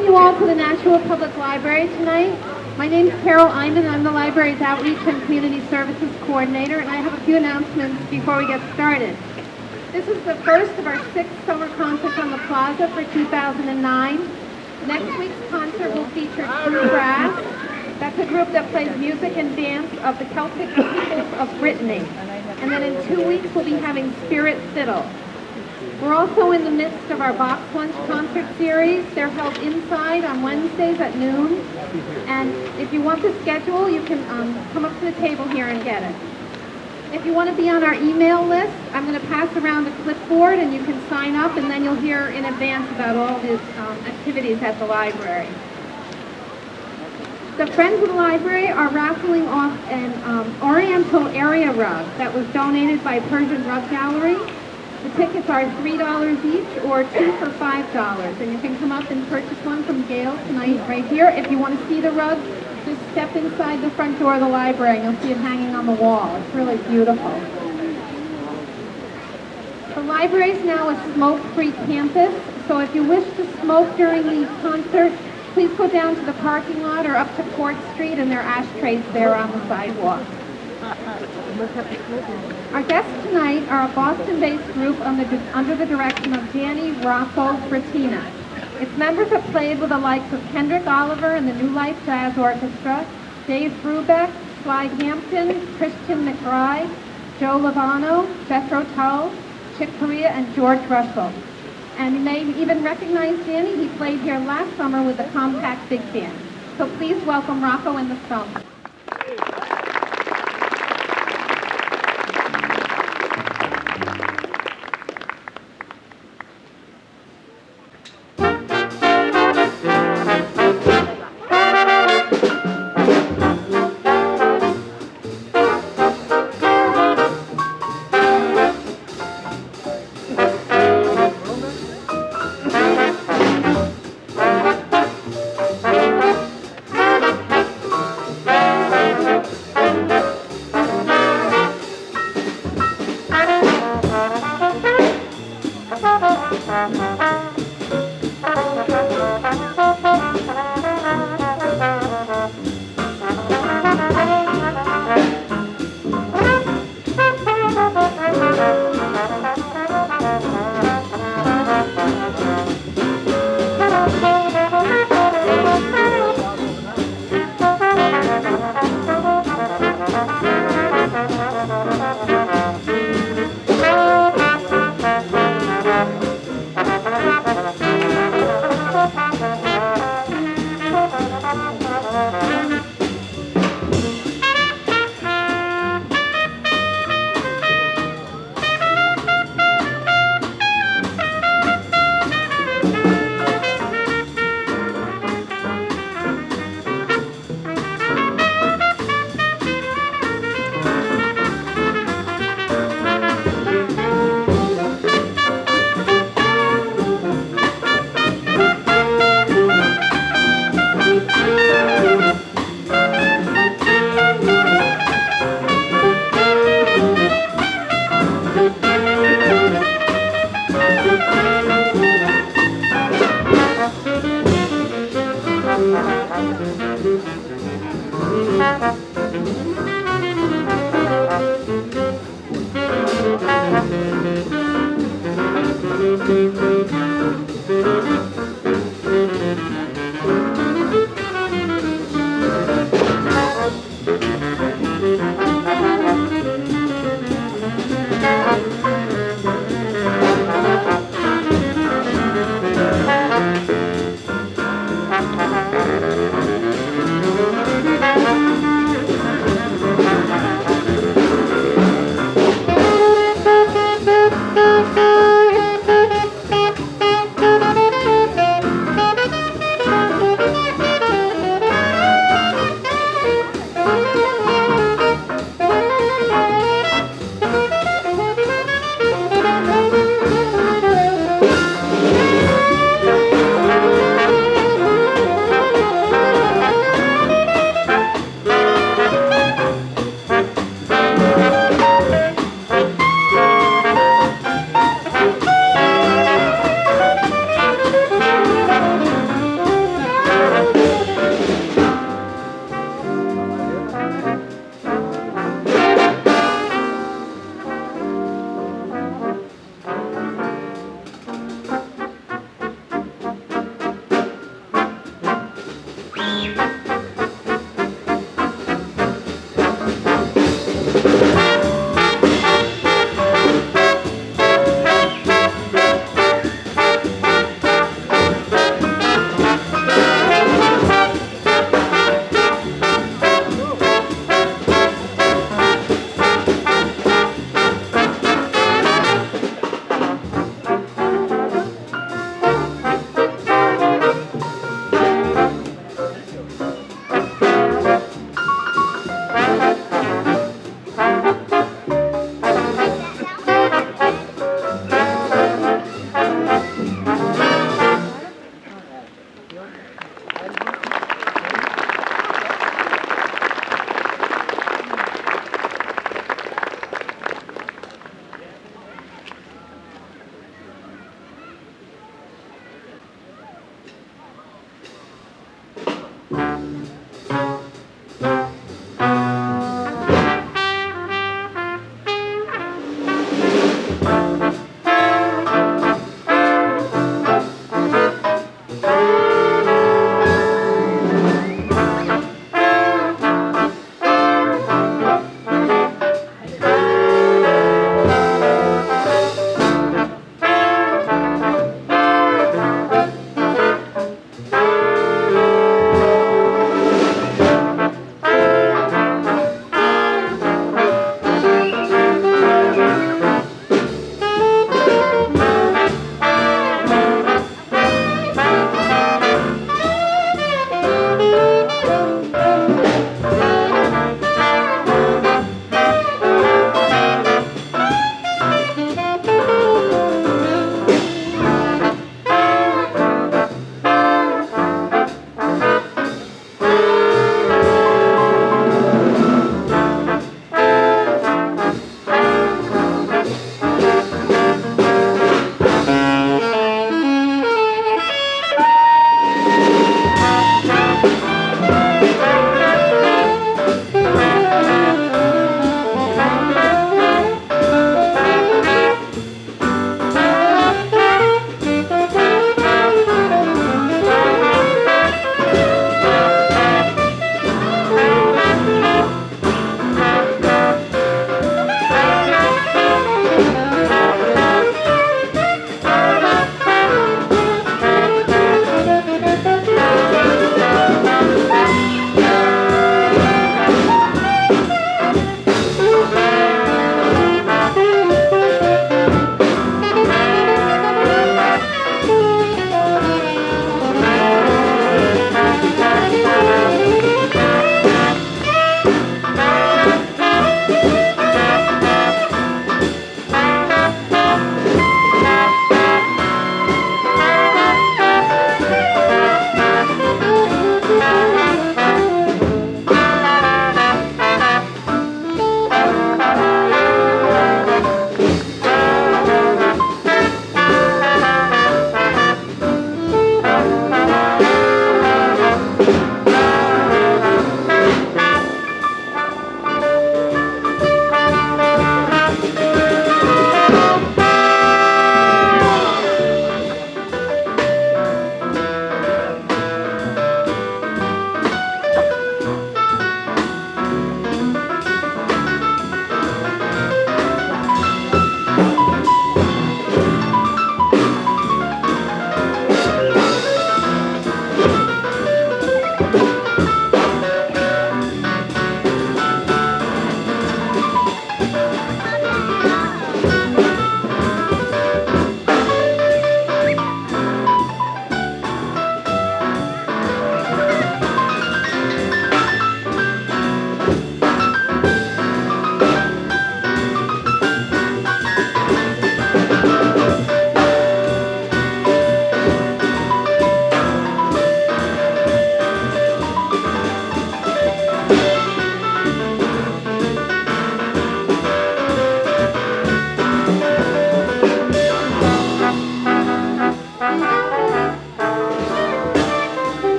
welcome you all to the Nashua Public Library tonight. My name is Carol Eyman. I'm the library's Outreach and Community Services Coordinator, and I have a few announcements before we get started. This is the first of our 6 summer concerts on the Plaza for 2009. Next week's concert will feature True Brass. That's a group that plays music and dance of the Celtic peoples of Brittany. And then in 2 weeks, we'll be having Spirit Fiddle. We're also in the midst of our box lunch concert series. They're held inside on Wednesdays at noon. And if you want the schedule, you can come up to the table here and get it. If you want to be on our email list, I'm going to pass around a clipboard and you can sign up, and then you'll hear in advance about all these activities at the library. The Friends of the Library are raffling off an Oriental area rug that was donated by Persian Rug Gallery. The tickets are $3 each or 2 for $5, and you can come up and purchase one from Gail tonight right here. If you want to see the rug, just step inside the front door of the library and you'll see it hanging on the wall. It's really beautiful. The library is now a smoke-free campus, so if you wish to smoke during the concert, please go down to the parking lot or up to Court Street, and there are ashtrays there on the sidewalk. Our guests tonight are a Boston-based group under the direction of Danny Rocco Fratina. Its members have played with the likes of Kendrick Oliver and the New Life Jazz Orchestra, Dave Brubeck, Clyde Hampton, Christian McBride, Joe Lovano, Jethro Tull, Chick Corea, and George Russell. And you may even recognize Danny. He played here last summer with the Compact Big Band. So please welcome Rocco and the Stompers.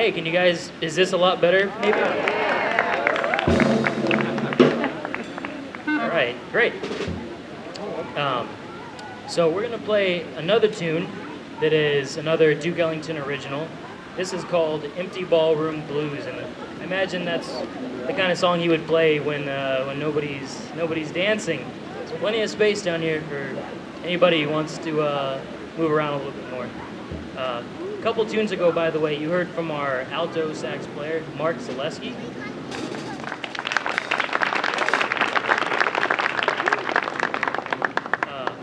Hey, can you guys, is this a lot better, maybe? All right, great. So we're gonna play another tune that is another Duke Ellington original. This is called Empty Ballroom Blues, and I imagine that's the kind of song he would play when nobody's dancing. There's plenty of space down here for anybody who wants to move around a little bit more. A couple tunes ago, by the way, you heard from our alto sax player, Mark Zaleski.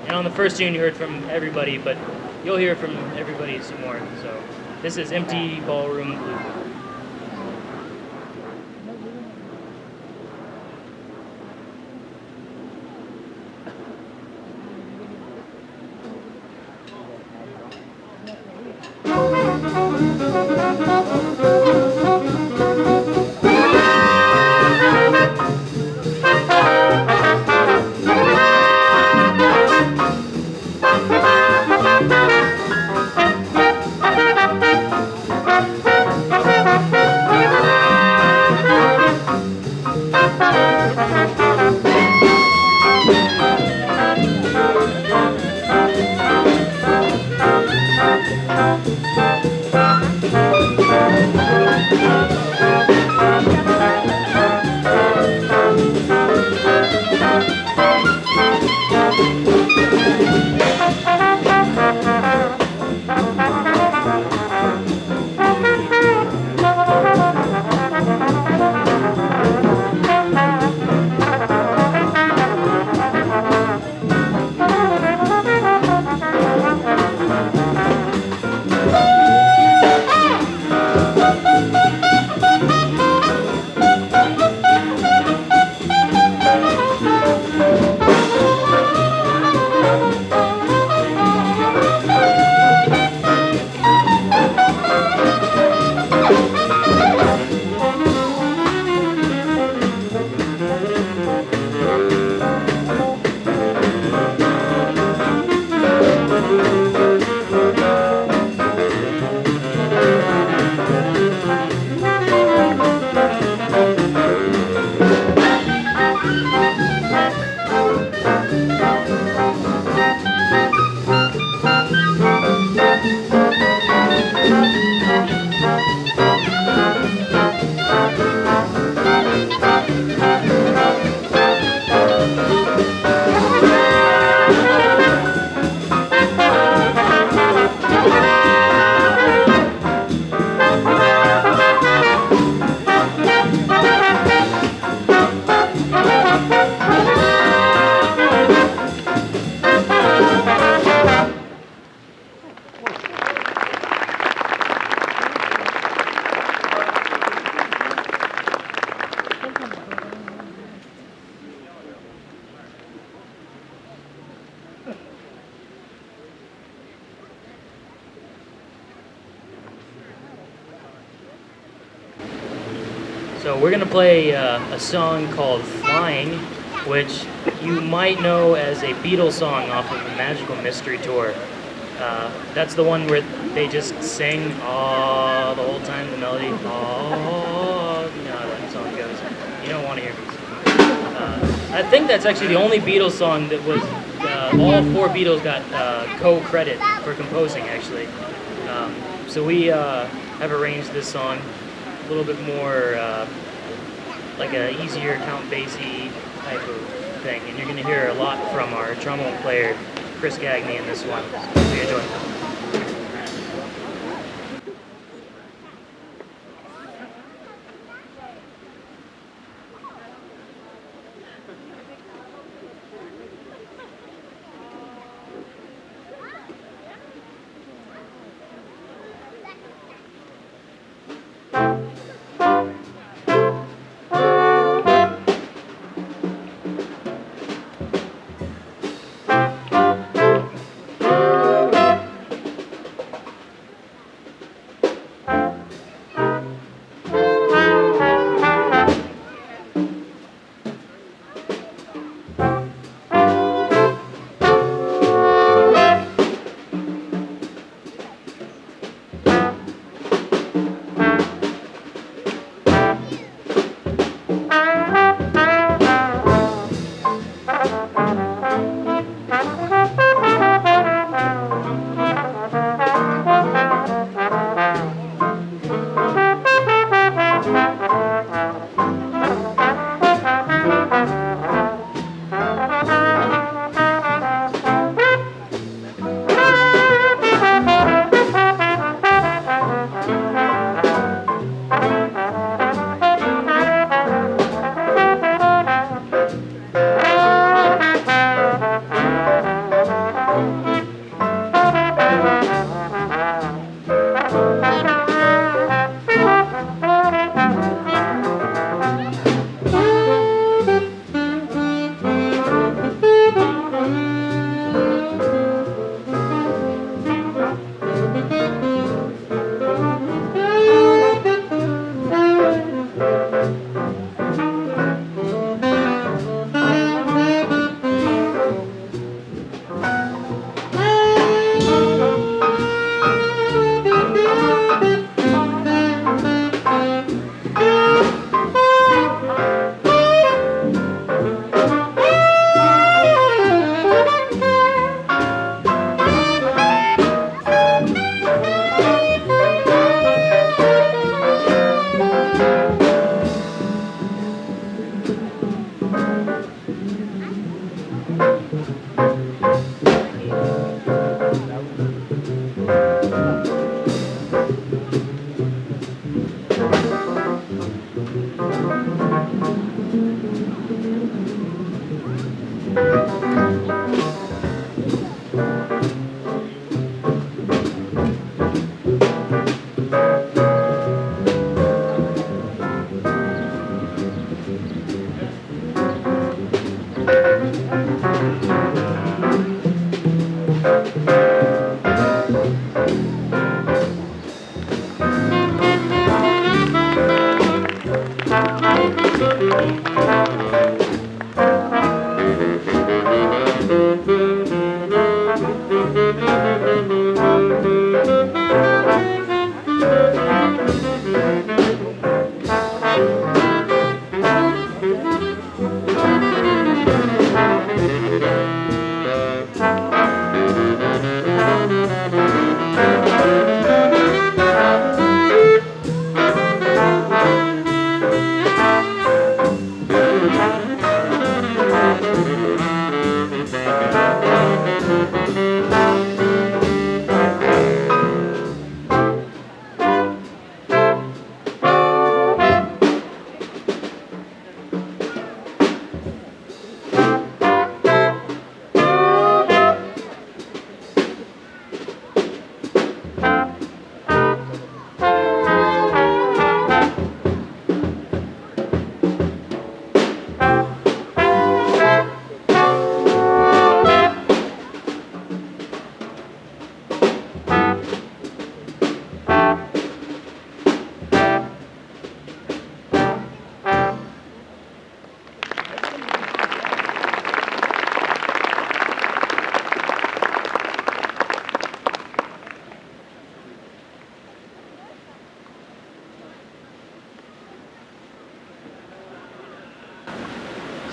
And on the first tune, you heard from everybody, but you'll hear from everybody some more. So this is Empty Ballroom Blues. So we're gonna play a song called Flying, which you might know as a Beatles song off of the Magical Mystery Tour. That's the one where they just sing the whole time, the melody. You know how that song goes. You don't want to hear me sing. I think that's actually the only Beatles song that was, all four Beatles got co-credit for composing, actually. So we have arranged this song a little bit more like a easier count bassy type of thing, and you're going to hear a lot from our trombone player Chris Gagney in this one. So enjoy.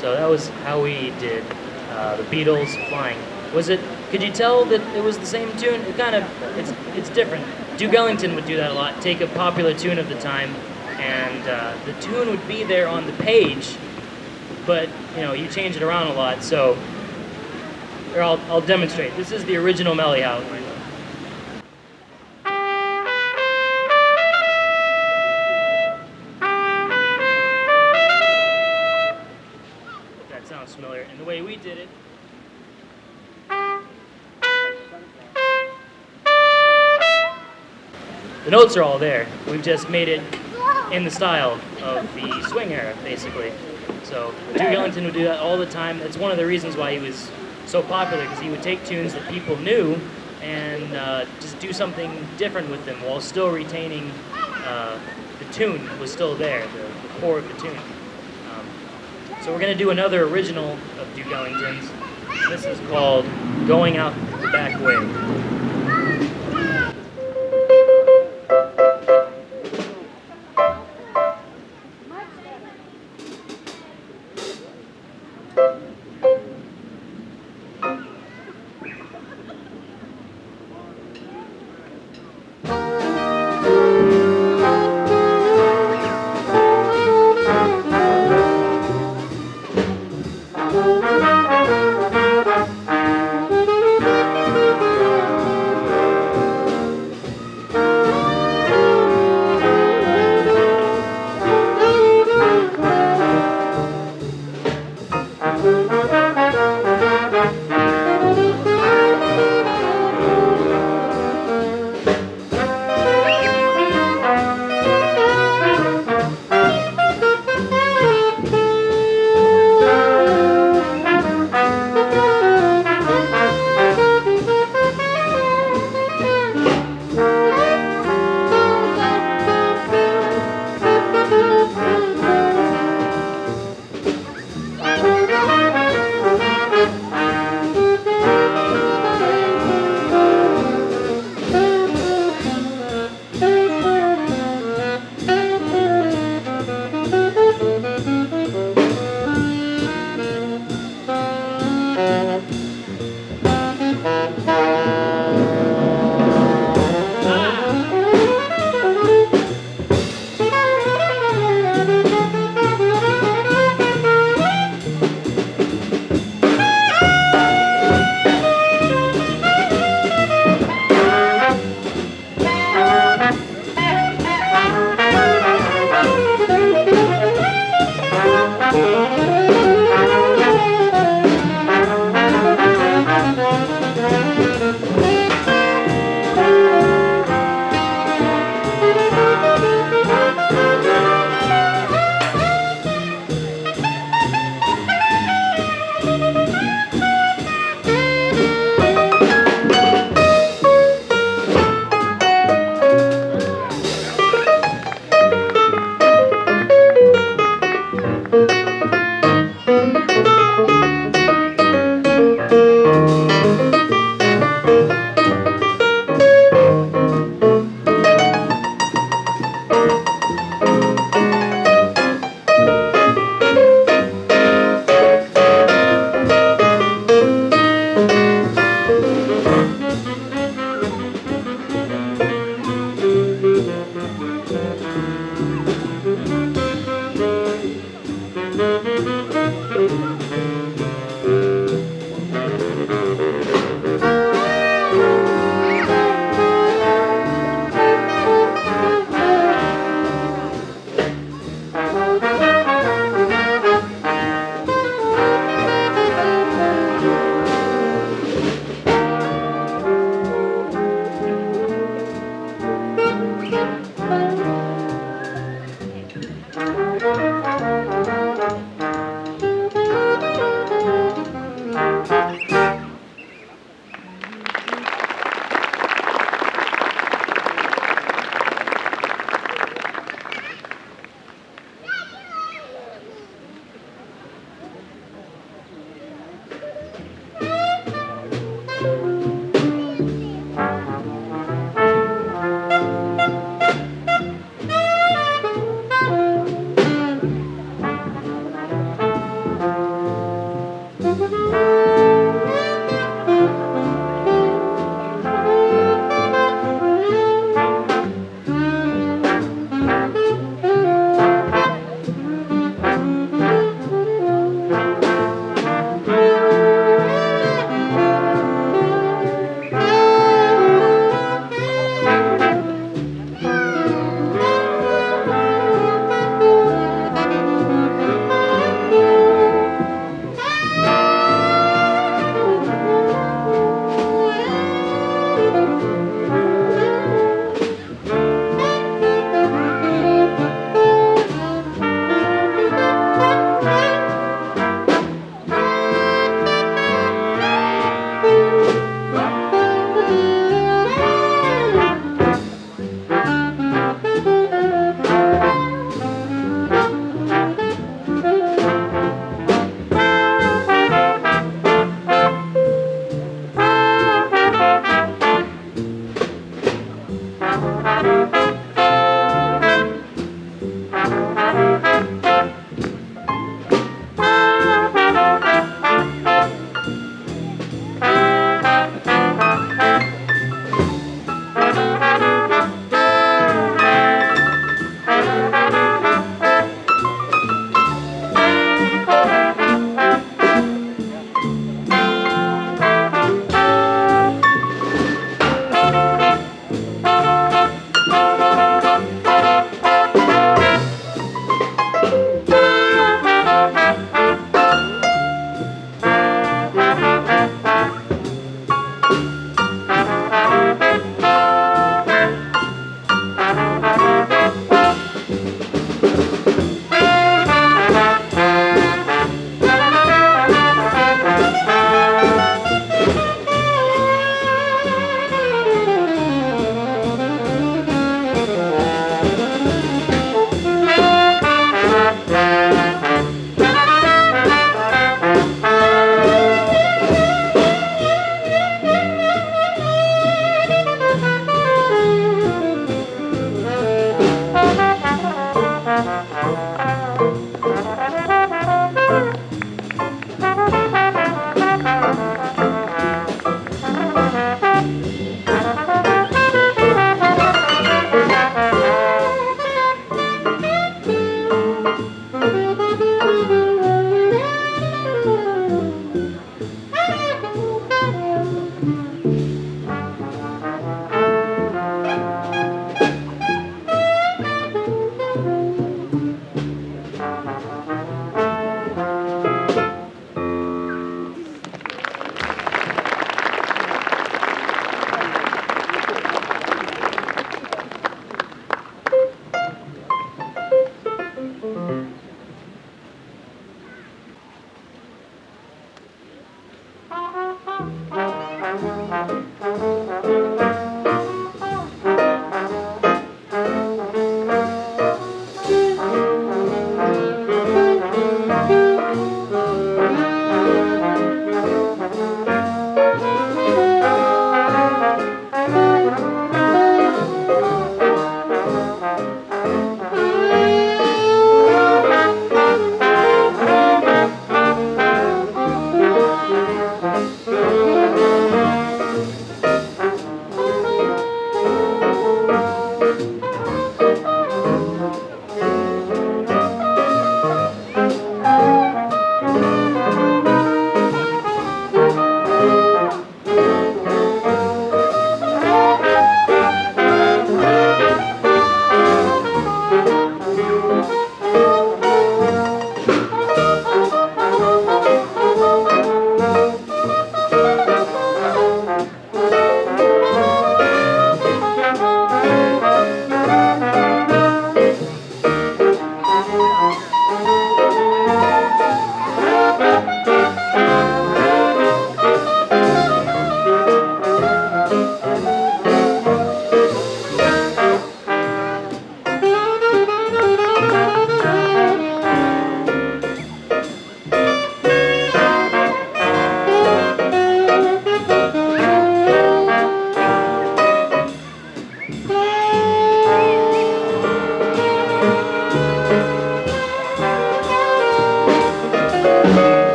So that was how we did the Beatles Flying. Was it? Could you tell that it was the same tune? It kind of, it's different. Duke Ellington would do that a lot. Take a popular tune of the time, and the tune would be there on the page, but you change it around a lot. So here, I'll demonstrate. This is the original Melly House. Sounds familiar. And the way we did it, the notes are all there. We've just made it in the style of the swing era, basically. So Duke Ellington would do that all the time. That's one of the reasons why he was so popular, because he would take tunes that people knew and just do something different with them while still retaining the tune was still there, the core of the tune. So we're going to do another original of Duke Ellington's. This is called Going Out the Back Way.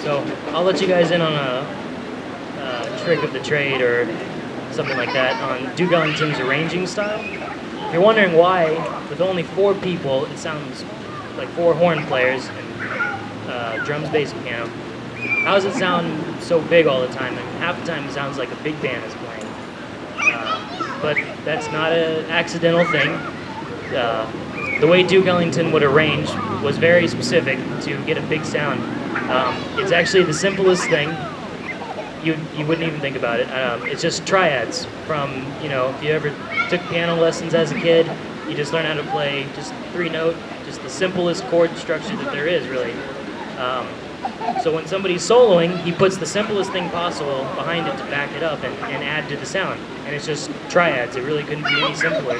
So I'll let you guys in on a trick of the trade or something like that on Duke Ellington's arranging style. If you're wondering why, with only 4 people, it sounds like 4 horn players and drums, bass, and piano. How does it sound so big all the time? And half the time it sounds like a big band is playing. But that's not an accidental thing. The way Duke Ellington would arrange was very specific to get a big sound. It's actually the simplest thing. You wouldn't even think about it. It's just triads from, if you ever took piano lessons as a kid, you just learn how to play just 3-note, just the simplest chord structure that there is, really. So when somebody's soloing, he puts the simplest thing possible behind it to back it up and add to the sound. And it's just triads. It really couldn't be any simpler.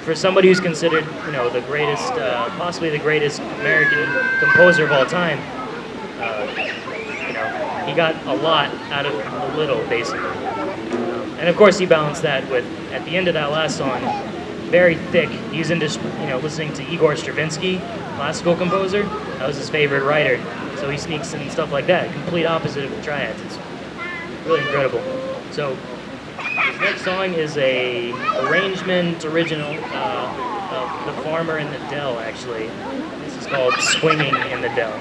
For somebody who's considered, the greatest, possibly the greatest American composer of all time, he got a lot out of a little, basically. And of course, he balanced that with, at the end of that last song, very thick. He's into, listening to Igor Stravinsky, classical composer. That was his favorite writer. So he sneaks in stuff like that, complete opposite of the triads. It's really incredible. So this next song is a arrangement original of The Farmer in the Dell, actually. This is called Swinging in the Dell.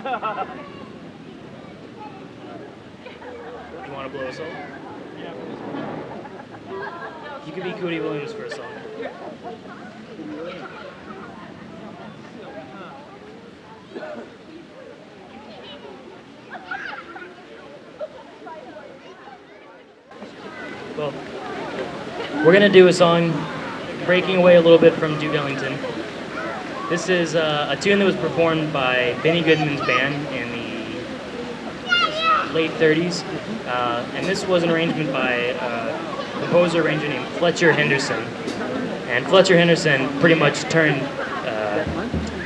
You want to blow a solo? Yeah. You could be Cody Williams for a song. Well, we're going to do a song breaking away a little bit from Duke Ellington. This is a tune that was performed by Benny Goodman's band in the late 30s. And this was an arrangement by a composer arranger named Fletcher Henderson. And Fletcher Henderson pretty much turned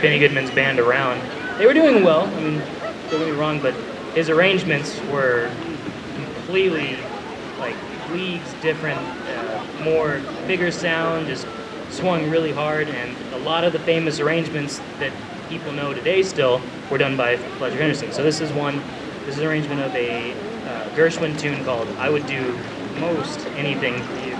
Benny Goodman's band around. They were doing well, I mean, don't get me wrong, but his arrangements were completely, like, leagues different, more bigger sound, just swung really hard, and a lot of the famous arrangements that people know today still were done by Fletcher Henderson. So this is an arrangement of a Gershwin tune called I Would Do Most Anything for You.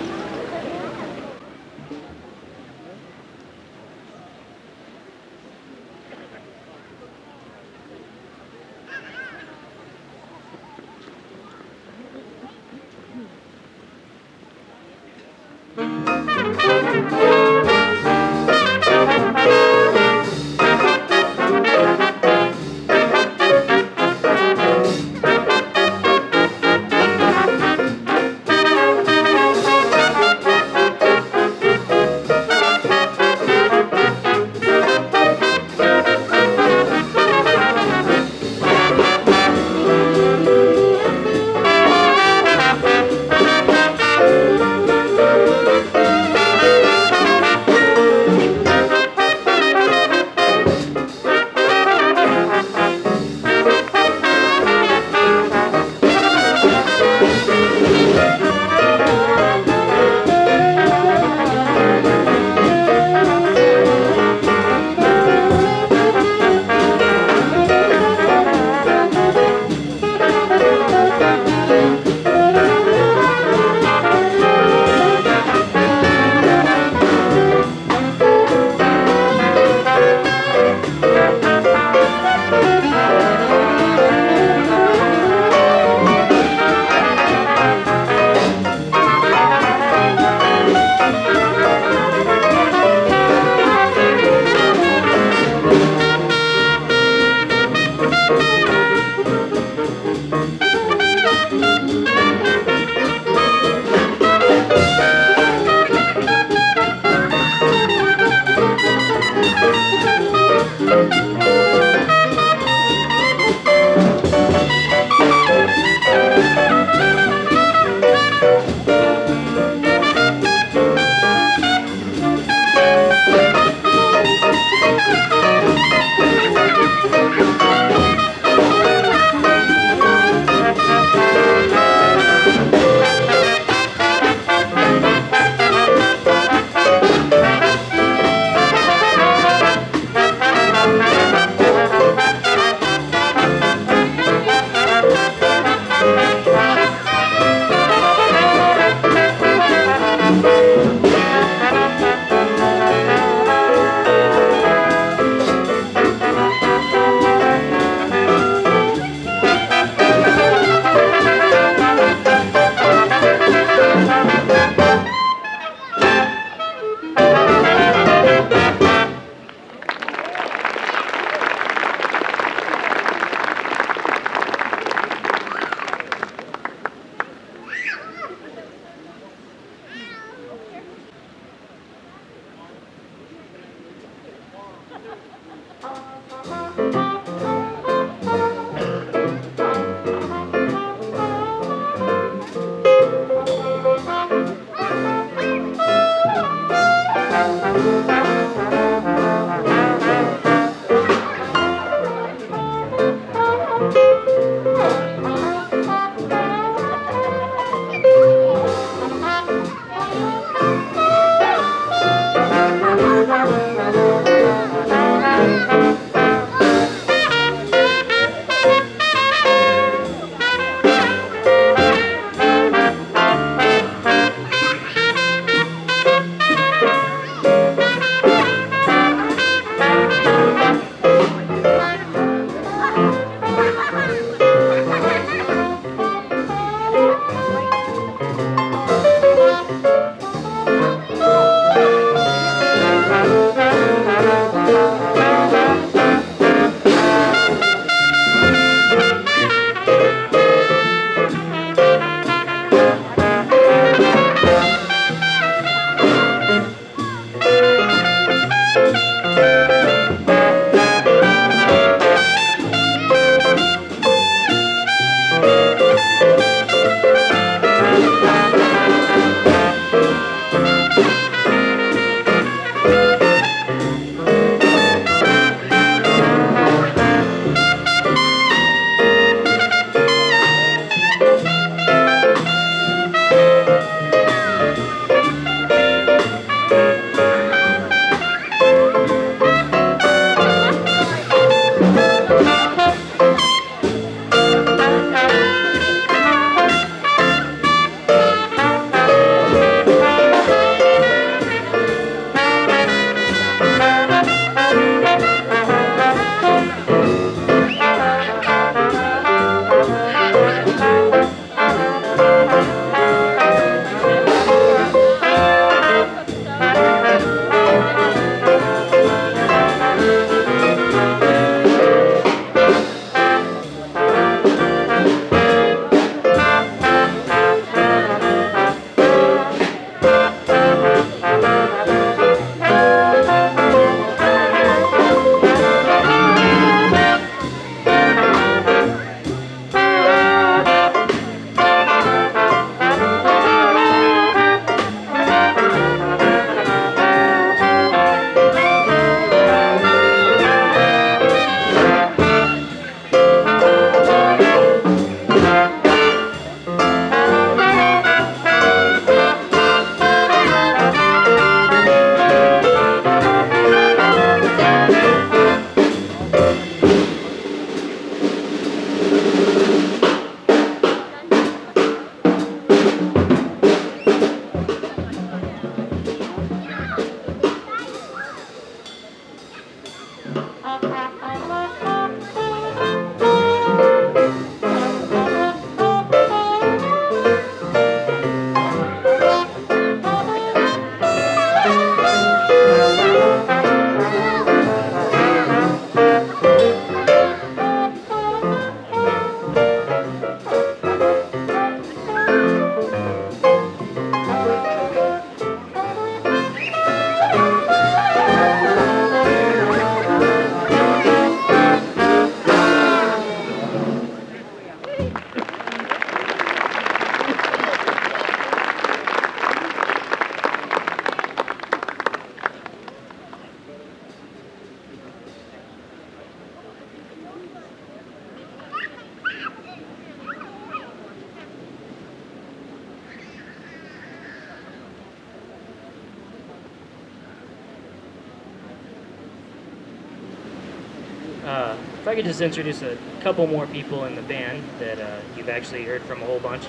if I could just introduce a couple more people in the band that you've actually heard from a whole bunch.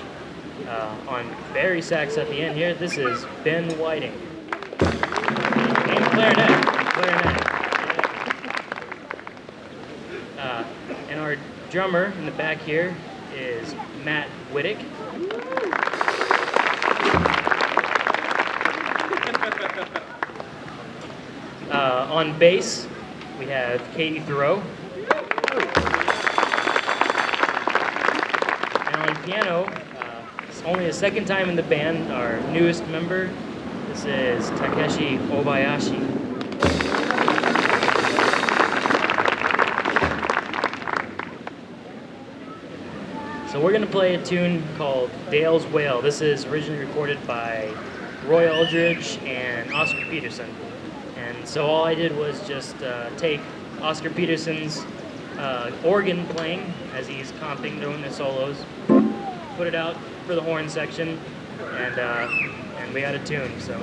On Barry sax at the end here, this is Ben Whiting. And clarinet. And our drummer in the back here is Matt Whittick. On bass, we have Katie Thoreau. And on piano, it's only the second time in the band, our newest member, this is Takeshi Obayashi. So we're going to play a tune called Dale's Whale. This is originally recorded by Roy Aldridge and Oscar Peterson. And so all I did was just take Oscar Peterson's organ playing as he's comping, doing the solos, put it out for the horn section, and we got a tune. So.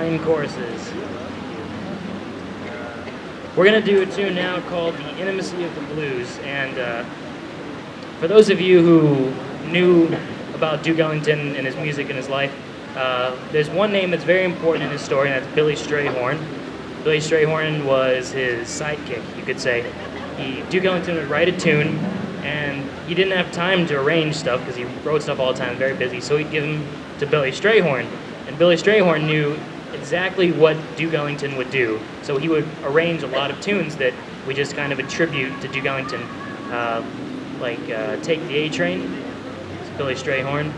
9 choruses. We're going to do a tune now called The Intimacy of the Blues, and for those of you who knew about Duke Ellington and his music and his life, there's one name that's very important in his story, and that's Billy Strayhorn. Billy Strayhorn was his sidekick, you could say. Duke Ellington would write a tune, and he didn't have time to arrange stuff because he wrote stuff all the time, very busy, so he'd give them to Billy Strayhorn. And Billy Strayhorn knew exactly what Duke Ellington would do. So he would arrange a lot of tunes that we just kind of attribute to Duke Ellington, like Take the A Train, it's Billy Strayhorn,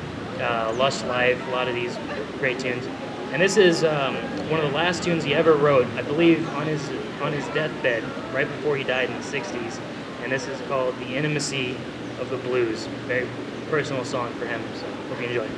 Lush Life, a lot of these great tunes. And this is one of the last tunes he ever wrote, I believe, on his deathbed, right before he died in the 60s. And this is called The Intimacy of the Blues. Very personal song for him, so hope you enjoy it.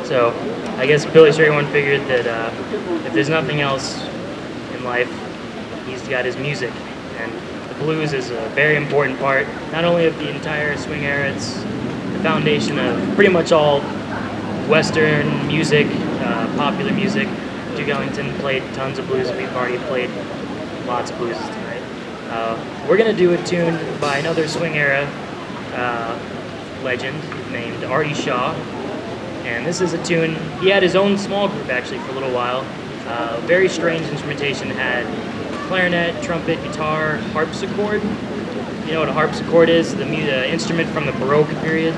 So I guess Billy Straight One figured that if there's nothing else in life, he's got his music. And the blues is a very important part, not only of the entire swing era, it's the foundation of pretty much all Western music, popular music. Duke Ellington played tons of blues. We've already played lots of blues tonight. We're going to do a tune by another swing era legend named Artie Shaw. And this is a tune, he had his own small group actually for a little while. Very strange instrumentation, had clarinet, trumpet, guitar, harpsichord. You know what a harpsichord is? The instrument from the Baroque period.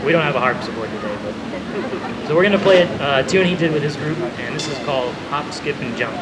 We don't have a harpsichord today, but so we're going to play a tune he did with his group, and this is called Hop, Skip, and Jump.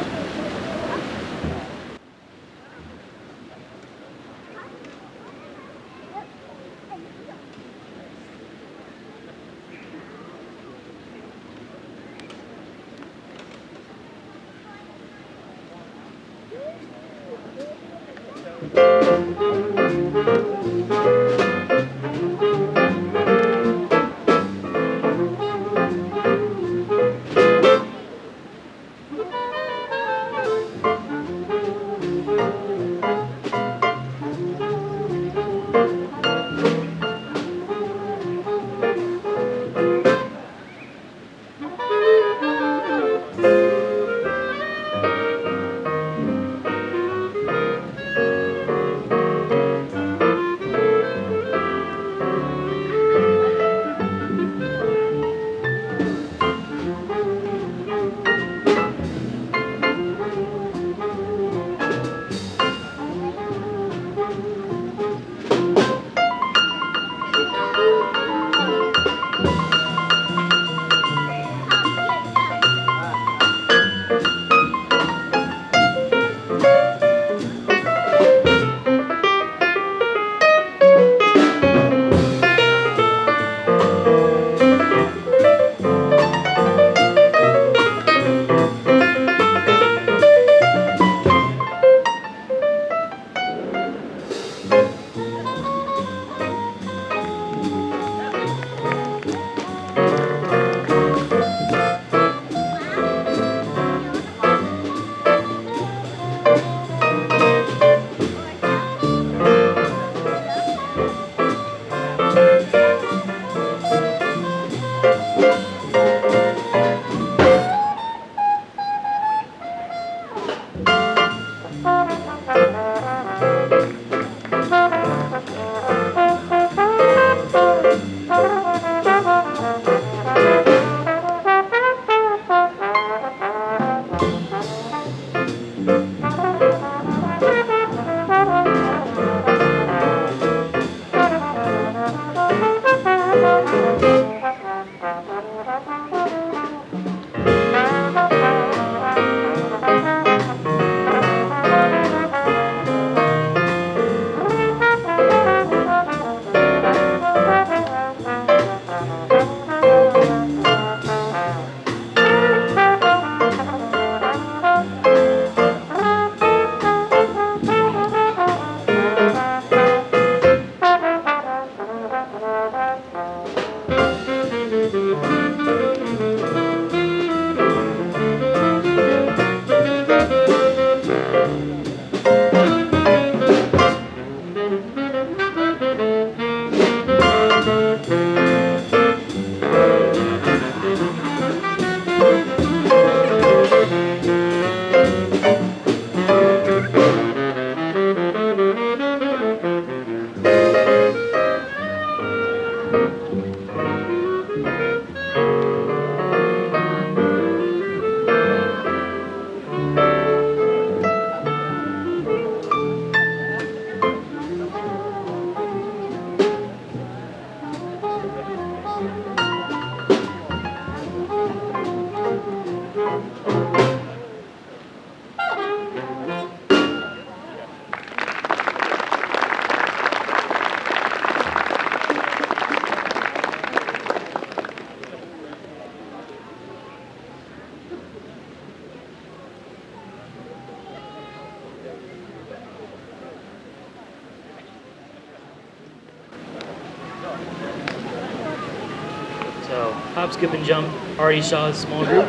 So Hop, Skip, and Jump, Artie Shaw's small group.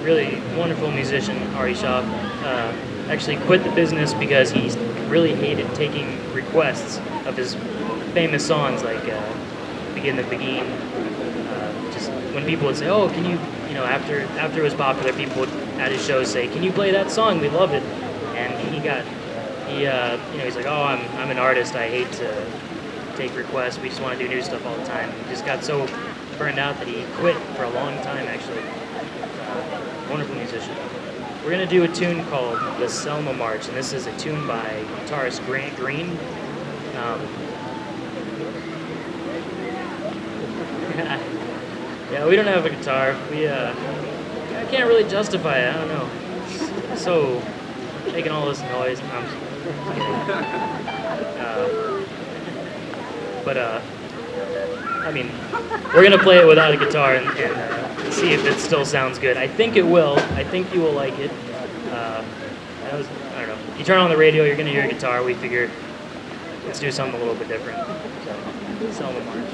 Really wonderful musician, Artie Shaw. Actually quit the business because he really hated taking requests of his famous songs like Begin the Begin. Just when people would say, oh, can you know, after it was popular, people would at his shows say, can you play that song? We loved it. And he's like, oh, I'm an artist. I hate to take requests. We just want to do new stuff all the time. He just got so burned out that he quit for a long time, actually. Wonderful musician. We're going to do a tune called the Selma March, and this is a tune by guitarist Grant Green. Yeah, we don't have a guitar. I can't really justify it. I don't know. It's so making all this noise. I mean, we're gonna play it without a guitar and see if it still sounds good. I think it will. I think you will like it. I don't know. You turn on the radio, you're gonna hear a guitar. We figure let's do something a little bit different. So, Selma March.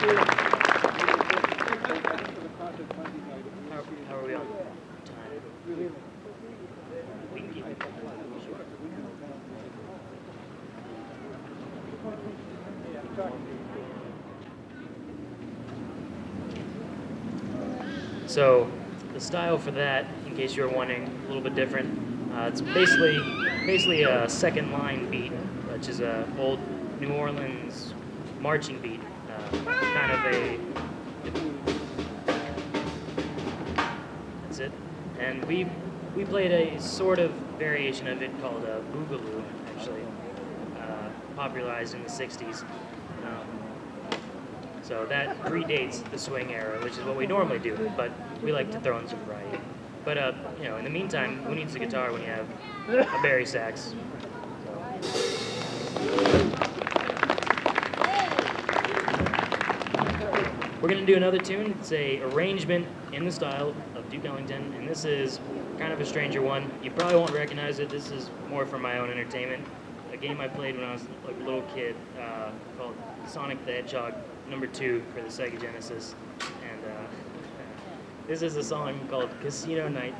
How are we on time? We can keep it. So the style for that, in case you were wondering, a little bit different. It's basically a second line beat, which is a old New Orleans marching beat, kind of a. That's it. And we played a sort of variation of it called a boogaloo, actually, popularized in the '60s. So that predates the swing era, which is what we normally do, but we like to throw in some variety. But in the meantime, who needs a guitar when you have a Barry sax? We're gonna do another tune. It's a arrangement in the style of Duke Ellington, and this is kind of a stranger one. You probably won't recognize it. This is more for my own entertainment. A game I played when I was like a little kid called Sonic the Hedgehog #2 for the Sega Genesis, and this is a song called Casino Night.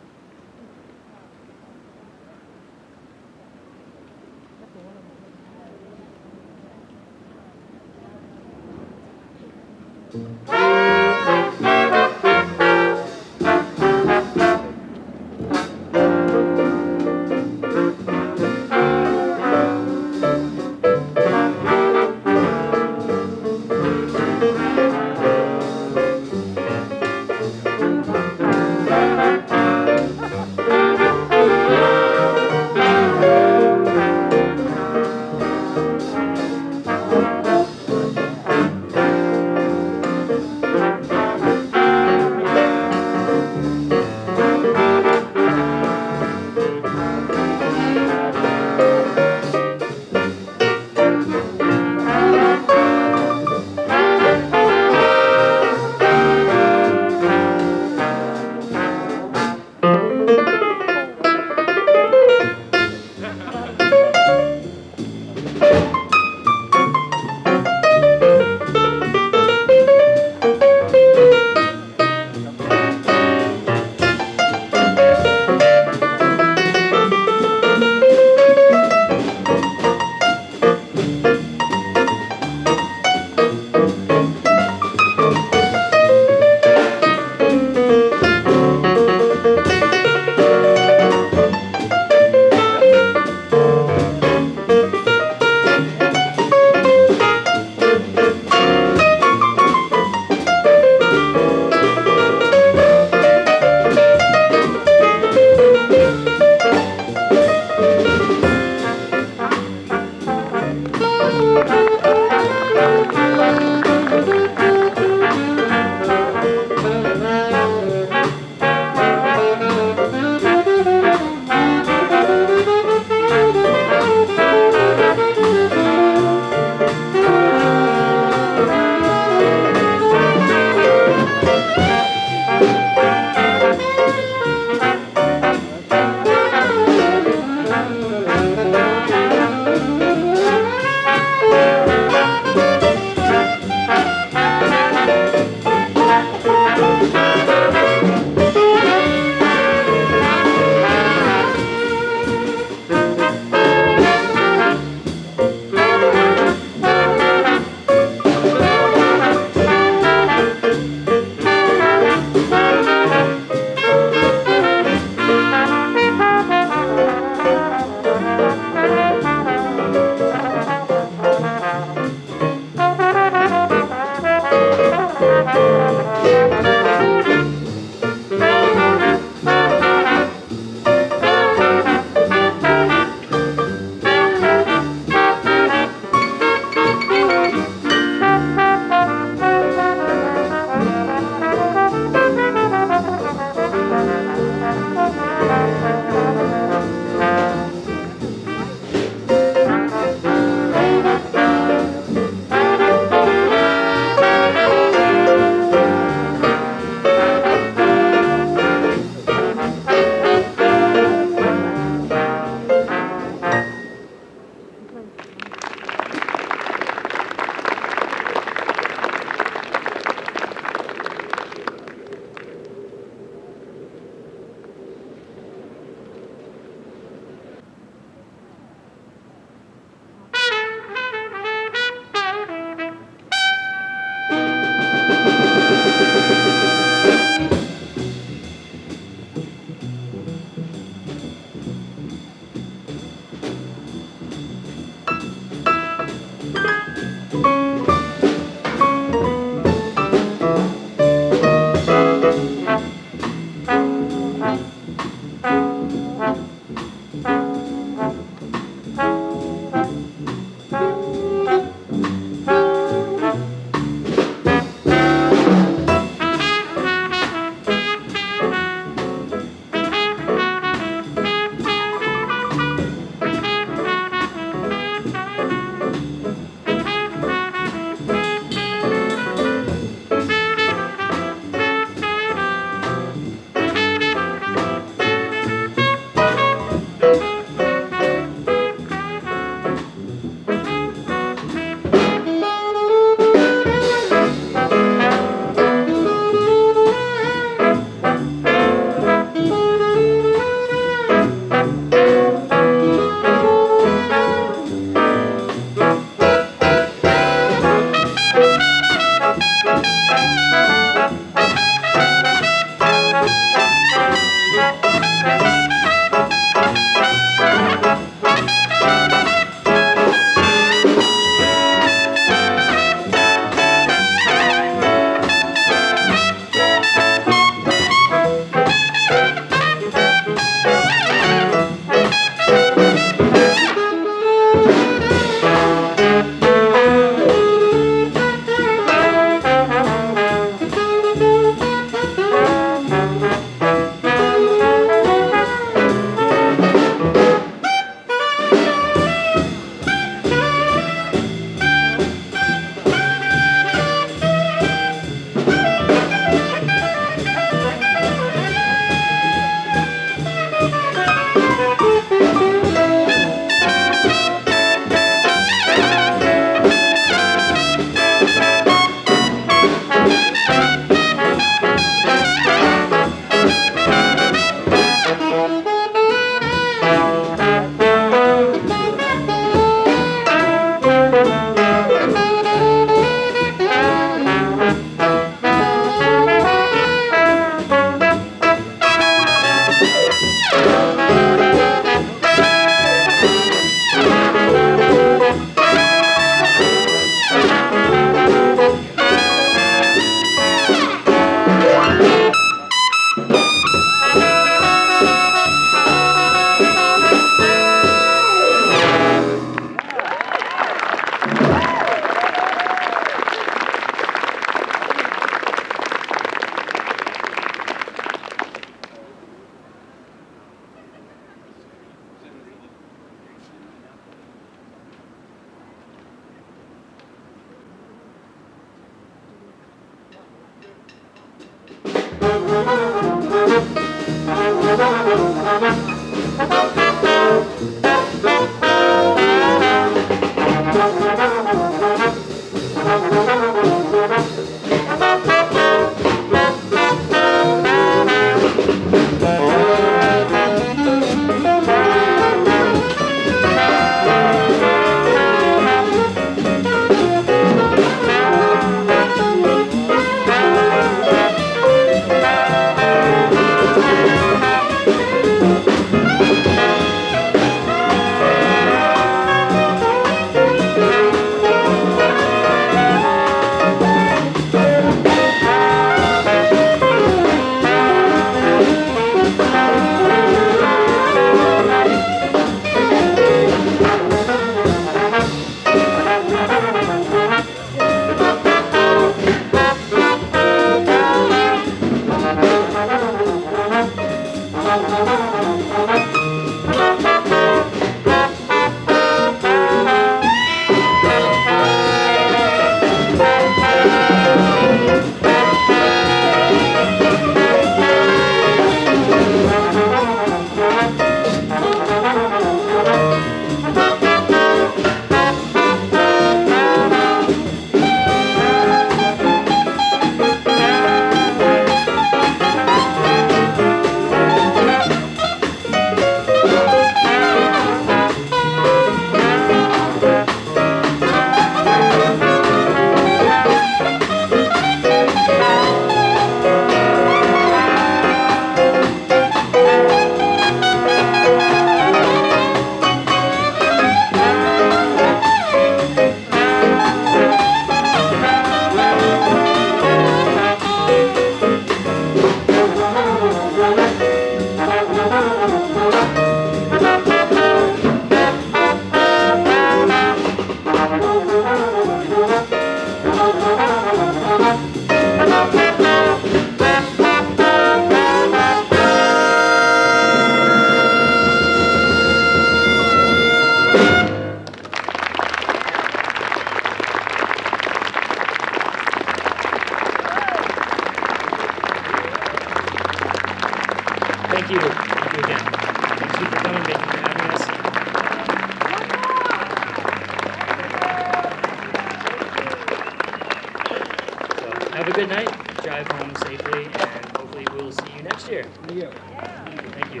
good night, drive home safely, and hopefully we'll see you next year. Thank you.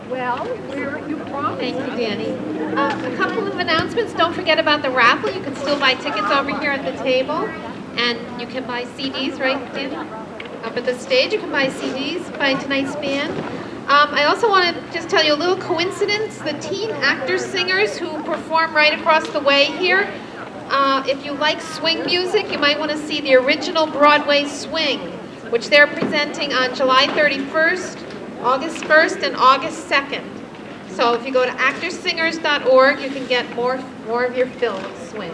Well, where are you from? Thank you, Danny. A couple of announcements. Don't forget about the raffle. You can still buy tickets over here at the table. And you can buy CDs, right, Danny? Up at the stage, you can buy CDs by tonight's band. I also want to just tell you a little coincidence. The teen actors-singers who perform right across the way here, if you like swing music, you might want to see the original Broadway Swing, which they're presenting on July 31st, August 1st, and August 2nd. So if you go to actorsingers.org, you can get more of your fill of swing.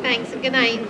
Thanks and good night.